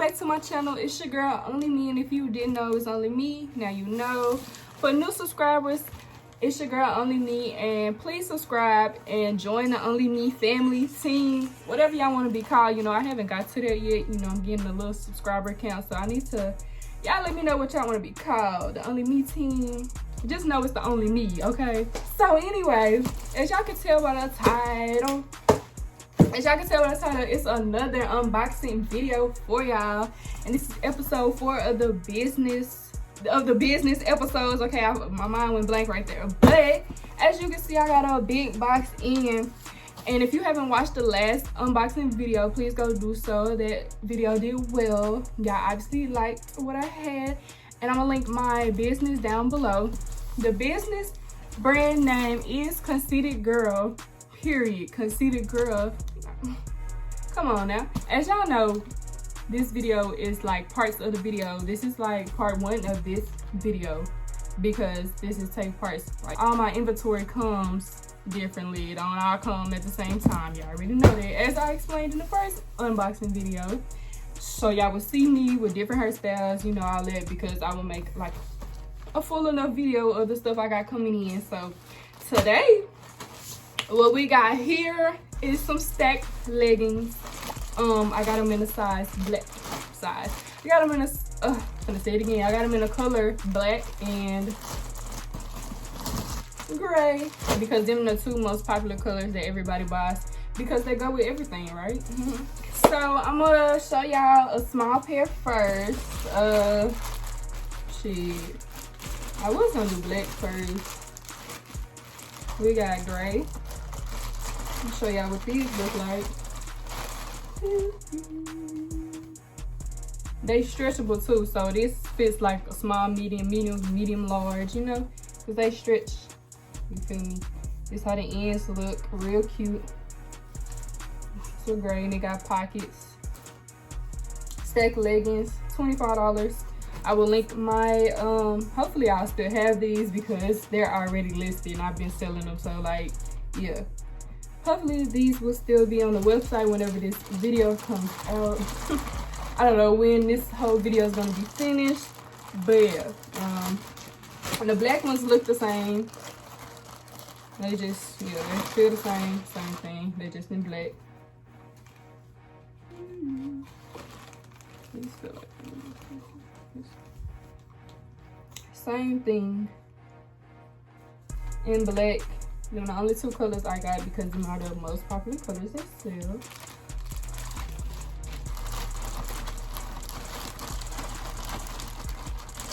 back to my channel. It's your girl Only Me, and if you didn't know, it's only me. Now you know. For new subscribers, it's your girl Only Me, and please subscribe and join the Only Me family, team, whatever y'all want to be called. You know, I haven't got to that yet. You know, I'm getting a little subscriber count, so I need to, y'all let me know what y'all want to be called. The Only Me team. Just know it's the Only Me, okay? So anyway, as y'all can tell by the title, it's another unboxing video for y'all, and this is episode 4 of the business episodes. Okay, my mind went blank right there, but as you can see, I got a big box in, and if you haven't watched the last unboxing video, please go do so. That video did well. Y'all obviously liked what I had, and I'm gonna link my business down below. The business brand name is Conceited Girl, period. Conceited Girl. Come on now. As y'all know, this video is like parts of the video. This is like part 1 of this video because this is take parts. Like all my inventory comes differently. It don't all come at the same time. Y'all already know that, as I explained in the first unboxing video. So y'all will see me with different hairstyles, you know, all that, because I will make like a full enough video of the stuff I got coming in. So today, what we got here is some stacked leggings. I got them in a size black size. I got them in a I'm gonna say it again. I got them in a color black and gray because them are the 2 most popular colors that everybody buys because they go with everything, right? So I'm gonna show y'all a small pair first. Shit, I was gonna do black first. We got gray. I'll show y'all what these look like. They stretchable too, so this fits like a small, medium, large, you know, because they stretch. You feel me? This how the ends look, real cute. So gray, and they got pockets. Stack leggings, $25. I will link my hopefully I'll still have these because they're already listed and I've been selling them, so like, yeah. Hopefully these will still be on the website whenever this video comes out. I don't know when this whole video is going to be finished, but yeah. And the black ones look the same. They just, yeah, they feel the same thing. They're just in black. These feel like same thing in black. Them the only 2 colors I got because them are the most popular colors that sell.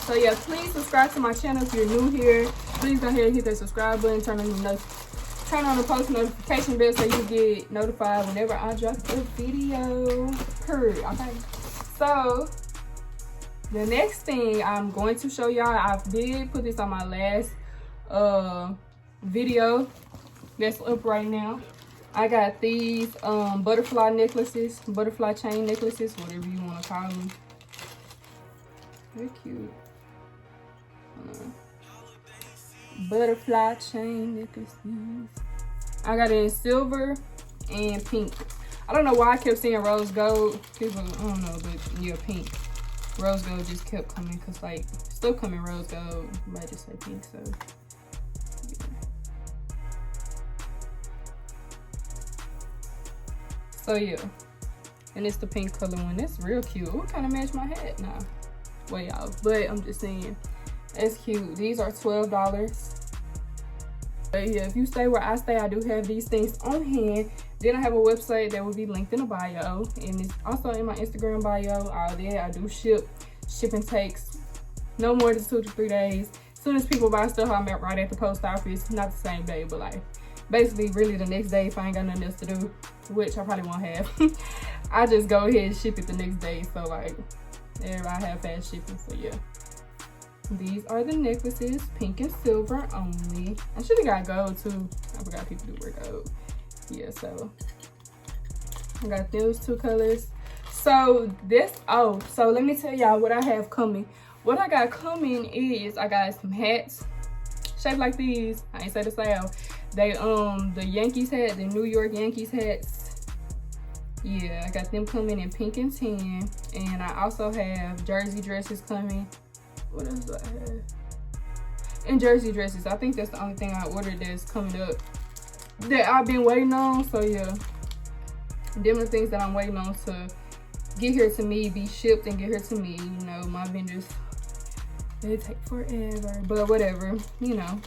So yeah, please subscribe to my channel if you're new here. Please go ahead and hit that subscribe button, turn on the post notification bell so you get notified whenever I drop a video. Period. Okay. So the next thing I'm going to show y'all, I did put this on my last video that's up right now. I got these butterfly necklaces, butterfly chain necklaces, whatever you want to call them. They're cute. Butterfly chain necklaces. I got it in silver and pink. I don't know why I kept seeing rose gold. People, I don't know, but yeah, pink. Rose gold just kept coming because like still coming rose gold. I might just say pink, so yeah. So yeah, and it's the pink color one. That's real cute. It kind of match my hat now. Well, y'all, but I'm just saying, it's cute. These are $12. But yeah, if you stay where I stay, I do have these things on hand. Then I have a website that will be linked in the bio, and it's also in my Instagram bio. All there, I do ship. Shipping takes no more than 2 to 3 days. As soon as people buy stuff, I'm right at the post office. Not the same day, but like basically really the next day if I ain't got nothing else to do, which I probably won't have. I just go ahead and ship it the next day. So like everybody have fast shipping, so yeah. These are the necklaces, pink and silver only. I should have got gold too. I forgot people do wear gold. Yeah, so I got those 2 colors. So this, so let me tell y'all what I have coming. What I got coming is I got some hats shaped like these. I ain't say the style. They the Yankees hat, the New York Yankees hats. Yeah, I got them coming in pink and tan. And I also have jersey dresses coming. What else do I have? And jersey dresses. I think that's the only thing I ordered that's coming up that I've been waiting on. So yeah, them are the things that I'm waiting on to get here to me, be shipped and get here to me. You know, my vendors, they take forever, but whatever, you know.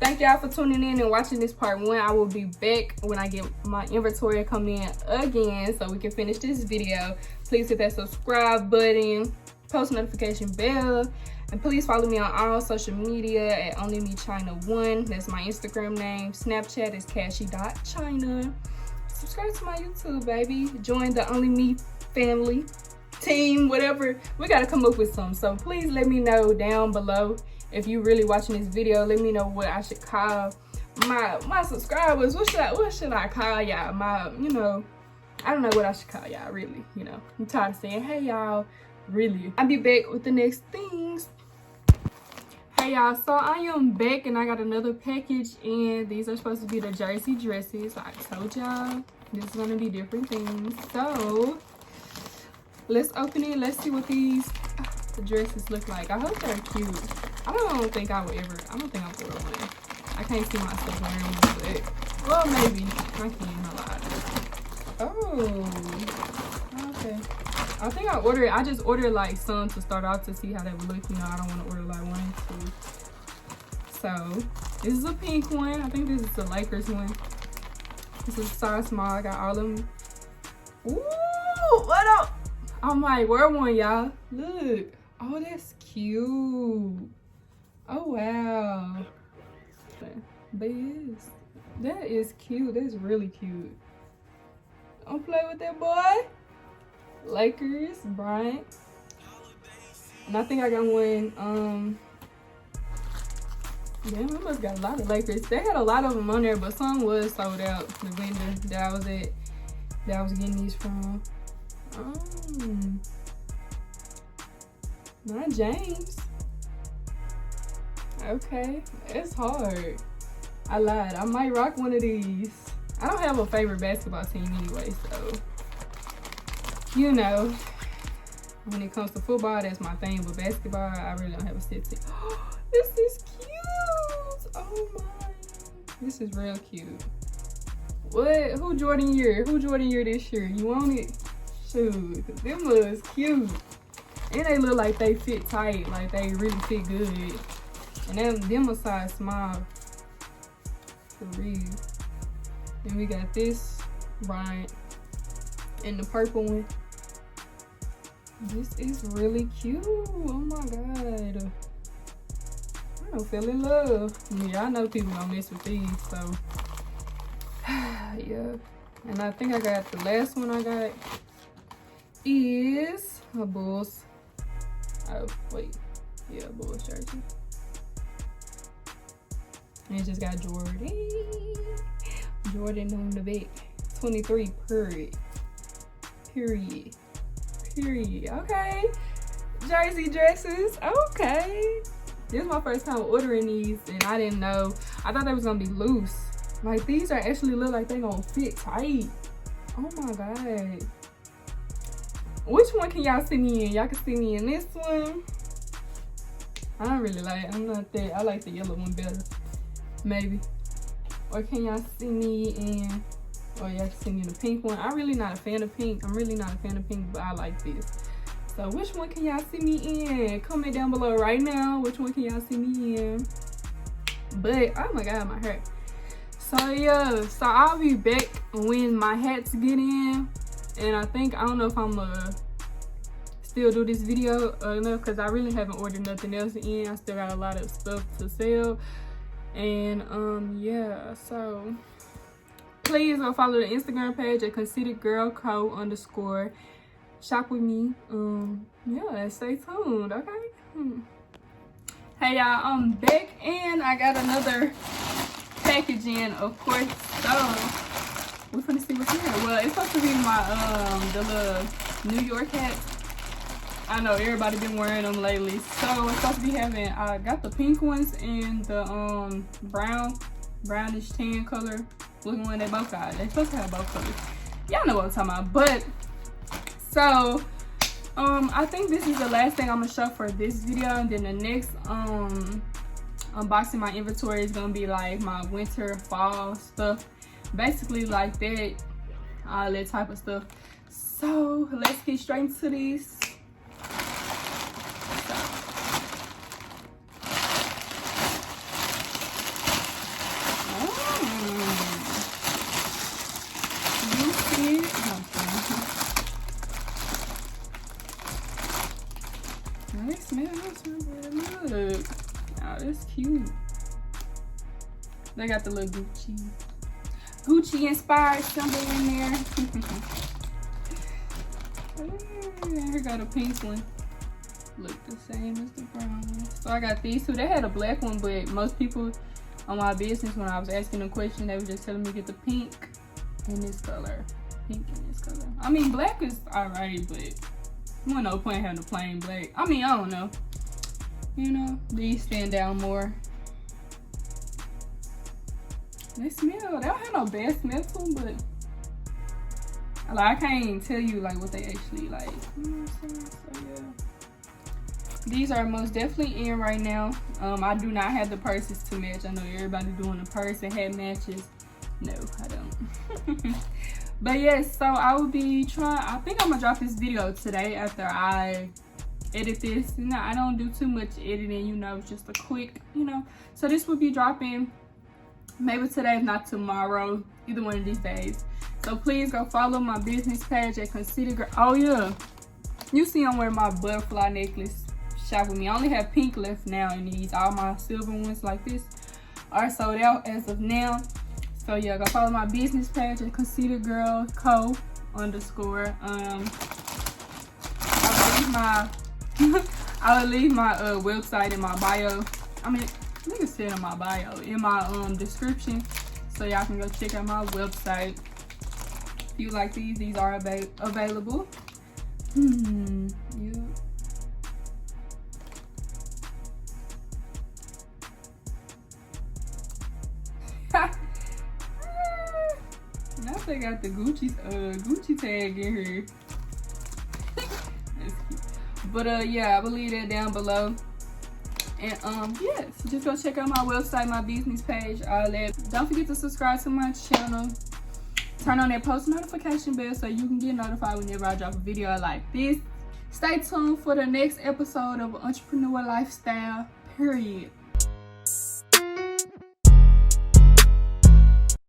Thank y'all for tuning in and watching this part 1. I will be back when I get my inventory come in again so we can finish this video. Please hit that subscribe button, post notification bell, and please follow me on all social media at onlyMeChyna1. That's my Instagram name. Snapchat is Cashy.Chyna. Subscribe to my YouTube, baby. Join the Only Me family, team, whatever. We gotta come up with some. So please let me know down below if you really watching this video. Let me know what I should call my subscribers. What should I call y'all? You know, I don't know what I should call y'all, really. You know, I'm tired of saying, hey y'all, really. I'll be back with the next things. Hey y'all, so I am back and I got another package, and these are supposed to be the jersey dresses. I told y'all this is gonna be different things. So let's open it. Let's see what these the dresses look like. I hope they're cute. I don't think I would wear one. I can't see myself wearing one, but well, maybe I can a lot. Oh, okay. I think I just ordered like some to start off to see how they would look. You know, I don't want to order like 1, 2. So this is a pink one. I think this is the Lakers one. This is size small. I got all of them. Ooh, what up? I might wear one, y'all. Look. Oh, that's cute. Oh, wow. But yes, that is cute. That's really cute. Don't play with that, boy. Lakers, Bryant. And I think I got one, damn, I must got a lot of Lakers. They had a lot of them on there, but some was sold out. The vendor that I was at, that I was getting these from. Not James. Okay, it's hard. I lied. I might rock one of these. I don't have a favorite basketball team anyway, so you know, when it comes to football, that's my thing. But basketball, I really don't have a set team. This is cute. Oh my, this is real cute. What? Who Jordan year this year? You want it? Shoot, cause them was cute. And they look like they fit tight, like they really fit good. And them a size small. For real. Then we got this Bryant and the purple one. This is really cute. Oh my god. I don't feel in love. Yeah, I know people don't mess with these, so yeah. And I think I got the last one I got is a Bulls. Oh wait, yeah, Bulls jersey. And it just got Jordan on the back. 23 period. Okay, jersey dresses. Okay, this is my first time ordering these, and I didn't know. I thought they was gonna be loose. Like, these are actually look like they gonna fit tight. Oh my god. Which one can y'all see me in? Y'all can see me in this one. I don't really like it. I'm not that. I like the yellow one better, maybe. Or can y'all see me in, or y'all can see me in the pink one? I'm really not a fan of pink. But I like this. So which one can y'all see me in? Comment down below right now. Which one can y'all see me in? But oh my god, my hair. So yeah, so I'll be back when my hats get in. And I don't know if I'm gonna still do this video enough, because I really haven't ordered nothing else in. I still got a lot of stuff to sell. And yeah, so please go follow the Instagram page at conceitedgirlco_. Shop with me. Yeah, stay tuned, okay? Hey y'all, I'm back and I got another package in, of course. So we're gonna see what's here. Well, it's supposed to be my the little New York hat. I know everybody been wearing them lately. So it's supposed to be having, I got the pink ones and the brownish tan color looking one. They both got. They're supposed to have both colors. y'all know what I'm talking about. But so I think this is the last thing I'm gonna show for this video, and then the next unboxing my inventory is gonna be like my winter, fall stuff, basically like that, all that type of stuff. So let's get straight into this. They smell good. Oh, that's cute. They got the little Gucci inspired symbol in there. Here got a pink one. Look the same as the brown one. So I got these two. They had a black one, but most people on my business, when I was asking them questions, they were just telling me to get the pink in this color. Pink in this color. I mean, black is alright, but no point having a plain black. I mean, I don't know. You know, these stand out more. They smell. They don't have no bad smell to them, but like, I can't even tell you like what they actually like. You know what I'm saying? So yeah, these are most definitely in right now. I do not have the purses to match. I know everybody doing the purse and hat matches. No, I don't. But yes, so I will be trying. I think I'm gonna drop this video today after I edit this. You know, I don't do too much editing, you know, just a quick, you know. So this will be dropping maybe today, if not tomorrow, either one of these days. So please go follow my business page at Consider Girl. Oh yeah, you see I'm wearing my butterfly necklace. Shop with me. I only have pink left now in these. All my silver ones like this are sold out as of now. So yeah, go follow my business page at Consider Girl Co. _ I will leave my website in my bio. I mean, I think it's said in my bio, in my description, so y'all can go check out my website. If you like these are available. Yeah. Now they got the Gucci tag in here. That's cute. But yeah, I will leave that down below. And yes, just go check out my website, my business page, all that. Don't forget to subscribe to my channel. Turn on that post notification bell so you can get notified whenever I drop a video like this. Stay tuned for the next episode of Entrepreneur Lifestyle, period.